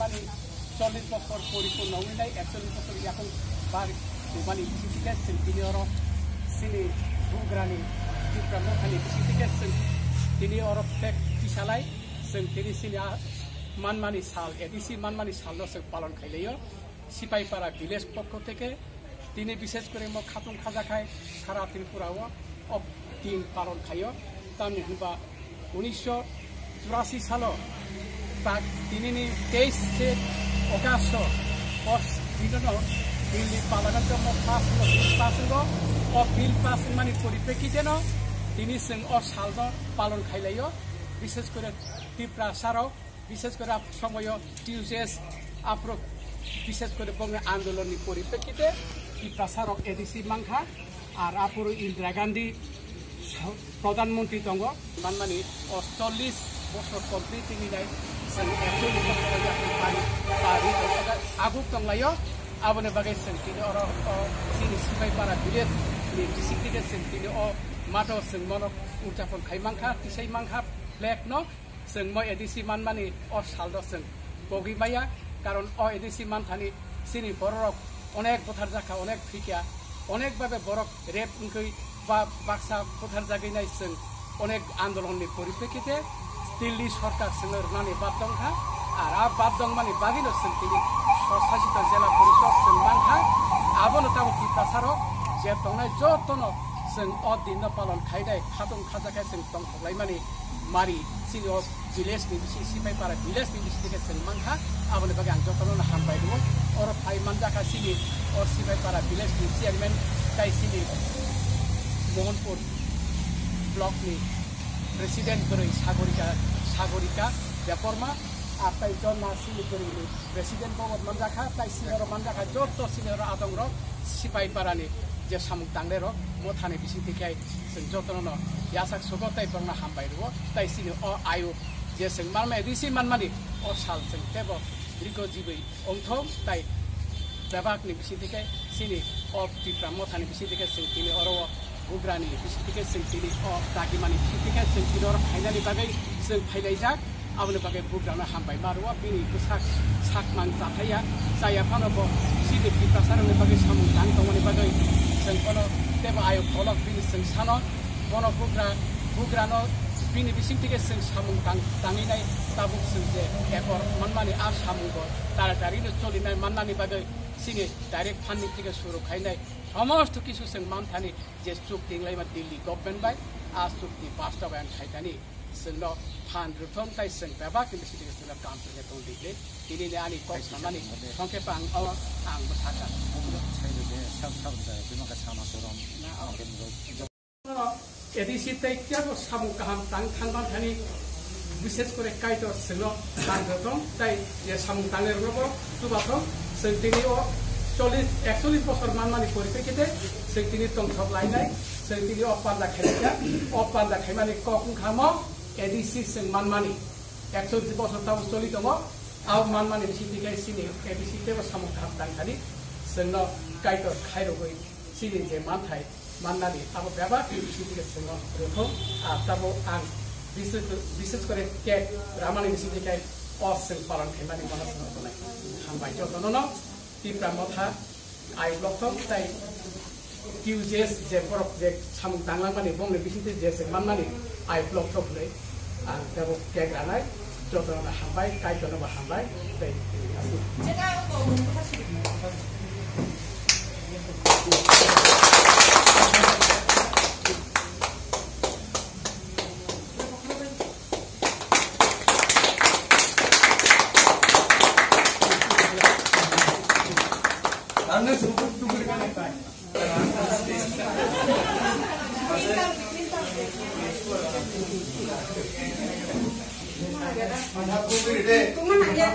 মানে 40 বছর পরিপূর্ণ হইলাই 41 বছর এখন বার মানে বিসিটিকে তিনি ওর সিনি বুগ্রানি ত্রিপুরা মথানি বিসিটিকে তিনি ওর টেক পিছালাই তিনি সিনি মানমানি সাল এডিসি মানমানি সাল পালন খাইলেও সিপাহীপাড়া ভিলেজ পক্ষ থেকে তিনি বিশেষ করে খাতুন খাজা খায় সারা ত্রিপুরাও দিন পালন খাইও তামনি হবা 1984 সাল তাক তিনি 23 August Delhi parliament pass bill pass মানে পরিপ্রেক্ষিতে তিনি সাল পালন খাইলাইও বিশেষ করে ত্রিপুরা সারও বিশেষ করে সময় টিউজেস আপ্র বিশেষ করে বঙ্গ আন্দোলনের পরিপ্রেক্ষিতে ত্রিপুরা সারক এডিসি মাংখা আর আপুর ইন্দিরা গান্ধী প্রধানমন্ত্রী দङ মানে 40 বছর কমপ্লিট তিনি আগুক দंलायो आबोनो बागै তিনি অর সিনি সিপাহীপাড়া ভিলেজ ডিস্ট্রিক্টে তিনি মাটো মন উদযাপন খাইমাংখা তিসাই মাংখা ফ্লেগ মই এডিসি মান মানে সালদ বগিমাইয়া কারণ এডিসি মানথানি সিনি বরক অনেক বথার জাখা অনেক ফিকিয়া অনেকভাবে বরক রেপ বা বাক্সা বথার জাগাইনাই অনেক আন্দোলনের পরিপ্রেক্ষিতে দিল্লি সরকার মানে বাদ দংখা আর বাদ দং মানে বাগিনো তিনি স্বশাসিত জেলা পরিষদ মাংখা আবনো তাবো ত্রিপুরা সারক যে দंनाय যতন দিন পালন খাইদাই খাতুন খাজা খাই दंथलाय माने मारी सिनि ভিলেজनि बिसि सिपाहीपाড়ा ভিলেজनि बिसि मांखा आबनो बागै आं जतन हामबाय दङ और फाइ मानजाखा सिनि सिपाहीपाড়ा ভিলেজनि चेयरमैन ताइ सिनि मोहनपुर ब्लकनि प्रेसिडेंट बरै सागरिका बेपरमा আর তাই জন্মা সিলিগুড়ি প্রেসিডেন্ট ভবন মানজাখা তাই সিনিয়র মানজাখা যত সিনিয়র আদং সিপাহীপাড়ানি যে সামুক দাংলের মথানি বিসি থেকে যতন ইয়াসাক সগতাই বংনা হামবাই রো তাই সিনি আয়ু যে মানমা ঋষি মানমানি সাল তেব রিগো জিবই অংথম তাই বেবাকনি বিসি থেকে সিনি ত্রিপুরা মথানি বিসি থেকে তিনি অর বুগ্রানি বিসি থেকে তিনি দাগিমানি বিসি থেকে তিনি ফাইনালি বাগै फाइलायजाक आबोनो बागै बुग्रानो हामबाय मारुआ बिनि साकमान जाथाया जाया फानबो सिनि त्रिपुरा सारनि बागै सामुं दां दंनि बागै जोंखौनो देब आयोग फलक बिनि सानो बन बुग्रानो बिनि बिसिंथिगे सामुं दाङैनाय ताबुक जे एकर मानमानि आ सामुंबो तारातारिनो चलिनाय माननानि बागै सिनि डाइरेक्ट फान्डिं थिगे सुरु खायनाय समस्त किछु मानथानि जे चुक्ति लायमा दिल्ली गभर्नमेंट बाय आ चुक्ति बास्तबायन खायदानि जोंनो फान रुथम ताइ जों बेबाक इनभेस्टिगेसन काउन्सिलनि दंदिले दिनै आंनि कस माने संखेप आं थाखा एडिसि ताइक्याबो सामु गाहाम थांबान थानि विशेष करे काइतो जोंनो फान रुथम ताइ जे सामु तांलेरनोबो सुबाथो जों दिनै 41 বছর मानमानि परिप्रेक्षिते जों दिनै दंथब लायनाय जों दिनै अपान्दा खायमानि ककुं खामो एडिसि मानमानि 110 বছর ताबो चलि दङ आव मानमानि बिसिनिखाय सिनि एडिसि तेबो सामु गाहाम दांखानि जोंनो काइतो खायरगै सिनि जे मानथाय माननानि आबो बेबा बिसिनिखाय जोंनो रुथम ताबो आं विशेष करे केक रामानि बिसिनिखाय जों पालन खायमानि मनसनो बनाय हामबाय जतननो ত্রিপুরা মথা আই ব্লক তাই টিউজেস যে বরফ যে সামুক দাংলামানি বংলে বিসিতে যে মানমানি আই ব্লক থকলে আর দেব কেক রানায় যতন হামবাই কাইতনবা হামবাই তাই Anda super super kan apa? Kuman aja.